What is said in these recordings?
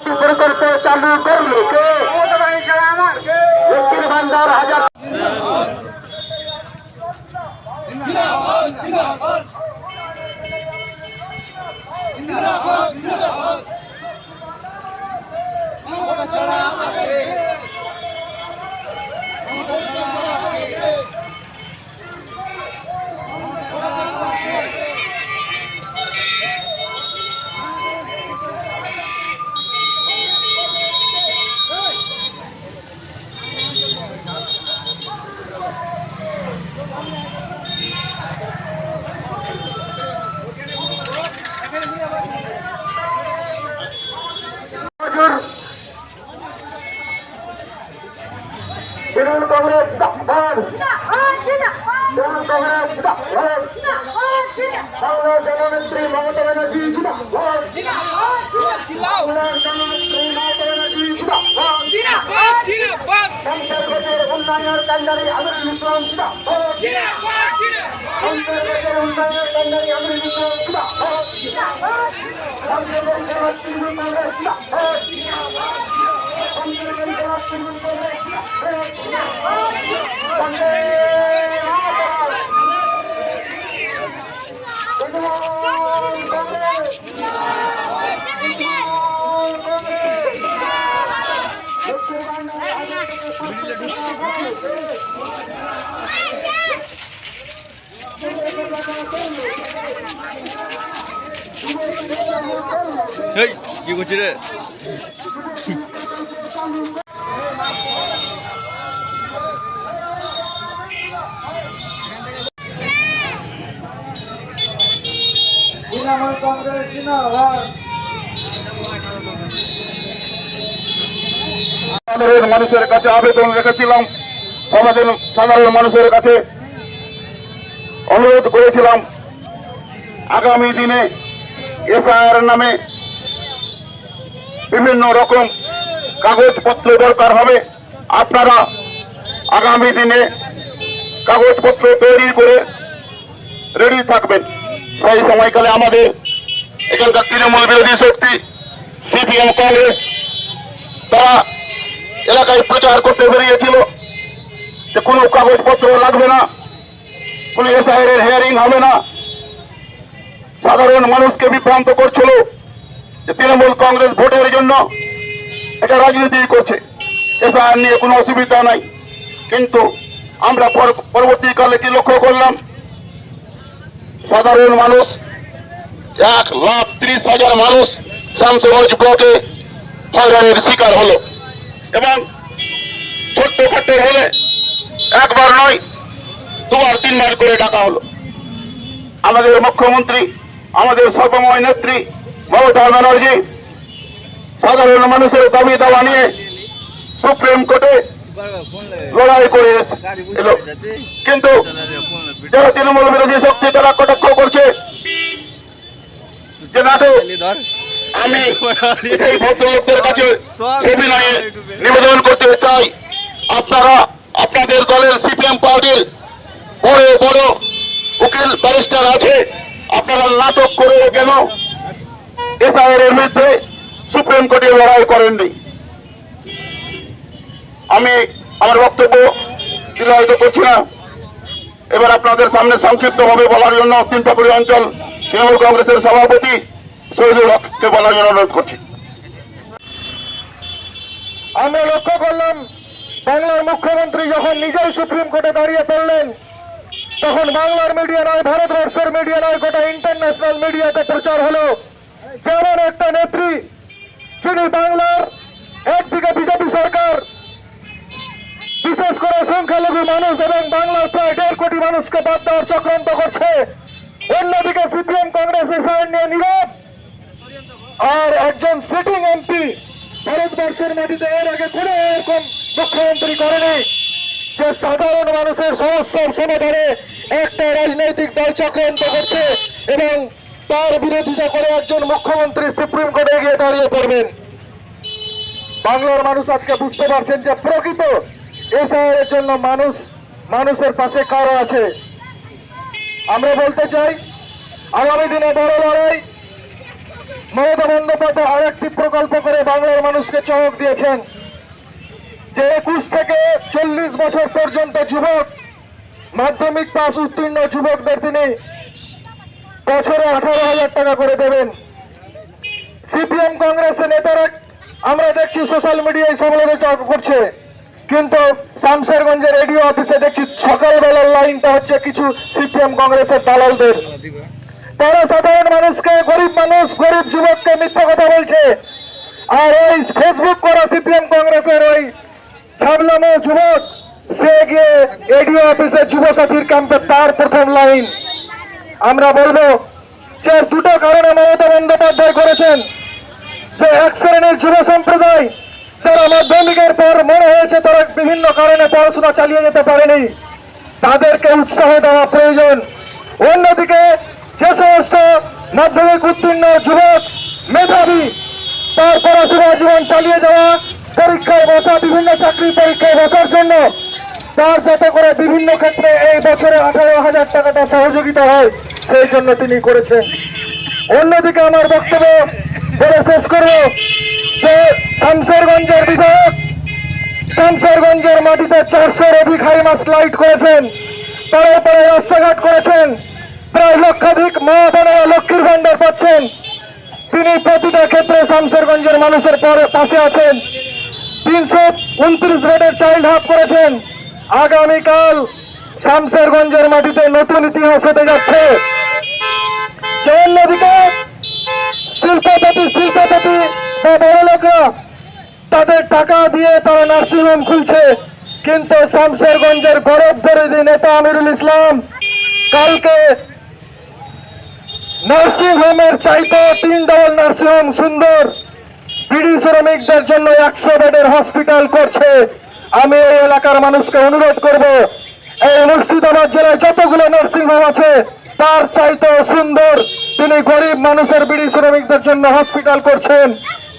একটি প্রকল্প চালু করলো কে? লক্ষ্মীর ভান্ডার হাজার তৃণমূল কংগ্রেস তৃণমূল কংগ্রেস বাংলার জননেত্রী মমতা ব্যানার্জি বাংলার জননেত্রী মমতা ব্যানার্জি অন্তর্গতের উন্নয়নের কান্ডারি আমিরুল ইসলাম অন্তর্গতের উন্নয়নের কান্ডারি আমিরুল ইসলাম অন্তর্গতের তৃণমূল কংগ্রেস কি করছি রে? তৃণমূল কংগ্রেস জিন্দাবাদ। মানুষের কাছে আবেদন রেখেছিলাম, সাধারণ মানুষের কাছে অনুরোধ করেছিলাম আগামী দিনে এসআইআর নামে বিভিন্ন রকম কাগজপত্র দরকার হবে। আপনারা আগামী দিনে কাগজপত্র তৈরি করে রেডি থাকবেন। সেই সময়কালে আমাদের এখানকার তৃণমূল বিরোধী শক্তি সিপিএম কংগ্রেস তারা এলাকায় প্রচার করতে বেরিয়েছিল যে কোনো কাগজপত্র লাগবে না, কোনো এসআইআর এর হিয়ারিং হবে না। সাধারণ মানুষকে বিভ্রান্ত করছিল যে তৃণমূল কংগ্রেস ভোটের জন্য এটা রাজনীতি করছে, এসআইআর নিয়ে কোনো অসুবিধা নাই। কিন্তু আমরা পরবর্তীকালে কি লক্ষ্য করলাম, সাধারণ মানুষ 1,30,000 মানুষ শামসগঞ্জ ব্লকে হয়রানির শিকার হলো এবং ছোট্ট খাট্ট হলে একবার নয় দুবার তিনবার করে ডাকা হলো। আমাদের মুখ্যমন্ত্রী, আমাদের সর্বময় নেত্রী মমতা ব্যানার্জি সাধারণ মানুষের দাবি দাওয়া নিয়ে সুপ্রিম কোর্টে লড়াই করে এলো। কিন্তু যারা তৃণমূল বিরোধী শক্তি তারা কটাক্ষ করছে যে নাটক। আমি সেই ভদ্রলোকদের কাছে অভিনয়ে নিবেদন করতে চাই, আপনারা আপনাদের দলের সিপিএম পার্টির বড় বড় উকিল ব্যারিস্টার আছে, আপনারা নাটক করে কেন এসআইআর এর বিরুদ্ধে সুপ্রিম কোর্টে লড়াই করেননি? আমি আমার বক্তব্য দীর্ঘায়িত করছি না। এবার আপনাদের সামনে সংক্ষিপ্তভাবে বলার জন্য তিনটাপুরি অঞ্চল তৃণমূল কংগ্রেসের সভাপতি শহীদুল হককে বলার জন্য অনুরোধ করছি। আমরা লক্ষ্য করলাম বাংলার মুখ্যমন্ত্রী যখন নিজেই সুপ্রিম কোর্টে দাঁড়িয়ে পড়লেন তখন বাংলার মিডিয়া নয়, ভারতবর্ষের মিডিয়া নয়, গোটা ইন্টারন্যাশনাল মিডিয়াতে প্রচার হলো যেমন একটা নেত্রী যিনি বাংলার একদিকে বিজেপি সরকার বিশেষ করে সংখ্যালঘু মানুষ এবং বাংলার প্রায় 1.5 কোটি মানুষকে বাদ দেওয়ার চক্রান্ত করছে, অন্যদিকে সিপিএম কংগ্রেস এসআইআর নিয়ে নীরব। আর একজন সিটিং এমপি ভারতবর্ষের মাটিতে এর আগে কোনো এরকম মুখ্যমন্ত্রী করেনি যে সাধারণ মানুষের সমস্যার সমাধানে একটা রাজনৈতিক দল চক্রান্ত করছে এবং তার বিরোধিতা করে একজন মুখ্যমন্ত্রী সুপ্রিম কোর্টে গিয়ে দাঁড়িয়ে পড়বেন। বাংলার মানুষ আজকে বুঝতে পারছেন যে প্রকৃত এসআইআর এর জন্য মানুষের পাশে কারা আছে। আমরা বলতে চাই আগামী দিনে বড় লড়াই মমতা বন্দ্যোপাধ্যায় আরেকটি প্রকল্প করে বাংলার মানুষকে চমক দিয়েছেন যে 21 থেকে 40 বছর পর্যন্ত যুবক মাধ্যমিক পাস উত্তীর্ণ যুবকদের তিনি বছরে 18,000 টাকা করে দেবেন। সিপিএম কংগ্রেসের নেতারা আমরা দেখছি সোশ্যাল মিডিয়ায় সমালোচনা করছে, কিন্তু শামশেরগঞ্জের রেডিও অফিসে দেখছি সকালবেলার লাইনটা হচ্ছে কিছু সিপিএম কংগ্রেসের দালালদের। তারা সাধারণ মানুষকে, গরিব মানুষ, গরিব যুবককে মিথ্যা কথা বলছে। আর ওই ফেসবুক করা সিপিএম কংগ্রেসের ওই ছাবলামো যুবক সে গিয়ে এডিও অফিসে যুবসাথীর ক্যাম্পে তার প্রথম লাইন। আমরা বলবো যে দুটো কারণে মমতা বন্দ্যোপাধ্যায় করেছেন যে এক শ্রেণীর যুব সম্প্রদায় যারা মাধ্যমিকের পর মনে হয়েছে তারা বিভিন্ন কারণে পড়াশোনা চালিয়ে যেতে পারেনি, তাদেরকে উৎসাহ দেওয়া প্রয়োজন। অন্যদিকে যে সমস্ত মাধ্যমিক উত্তীর্ণ যুবক মেধাবী, তার পড়াশোনা জীবন চালিয়ে যাওয়া, পরীক্ষায় বসা, বিভিন্ন চাকরি পরীক্ষায় বসার জন্য তার যাতে করে বিভিন্ন ক্ষেত্রে এই বছরে 18,000 টাকাটা সহযোগিতা হয়, সেই জন্য তিনি করেছেন। অন্যদিকে আমার বক্তব্য বলে শেষ করব যে শামশেরগঞ্জের বিধায়ক শামশেরগঞ্জের মাটিতে 400-র অধিক হাইমাস লাইট করেছেন, তারপরে রাস্তাঘাট করেছেন, প্রায় লক্ষাধিক মা বোনেরা লক্ষ্মীর ভান্ডার পাচ্ছেন। তিনি প্রতিটা ক্ষেত্রে শামশেরগঞ্জের মানুষের পাশে আছেন। 329 বেডের চাইল্ড হাব করেছেন। আগামীকাল শামশেরগঞ্জের মাটিতে নতুন ইতিহাস হতে যাচ্ছে। অন্যদিকে শিল্পপতি বা বড় লোকরা তাদের টাকা দিয়ে তারা নার্সিংহোম খুলছে, কিন্তু শামশেরগঞ্জের গৌরবধরী নেতা আমিরুল ইসলাম কালকে নার্সিংহোমের চাইতে 3 ডবল নার্সিংহোম সুন্দর বিড়ি শ্রমিকদের জন্য 100 বেডের হসপিটাল করছে। আমি এই এলাকার মানুষকে অনুরোধ করব, এই মুর্শিদাবাদ জেলায় যতগুলো নার্সিংহোম আছে তার চাইতেও সুন্দর তিনি গরিব মানুষের বিড়ি শ্রমিকদের জন্য হসপিটাল করছেন,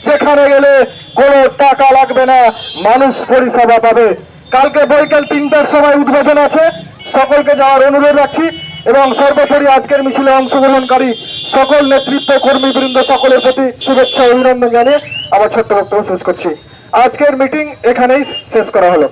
যেখানে গেলে কোনো টাকা লাগবে না, মানুষ পরিষেবা পাবে। কালকে বৈকাল 3টার সময় উদ্বোধন আছে, সকলকে যাওয়ার অনুরোধ রাখছি এবং সর্বোপরি আজকের মিছিলে অংশগ্রহণকারী সকল নেতৃত্ব কর্মীবৃন্দ সকলের প্রতি শুভেচ্ছা অভিনন্দন জানিয়ে আমার ছোট্ট বক্তব্য শেষ করছি। আজকের মিটিং এখানেই শেষ করা হলো।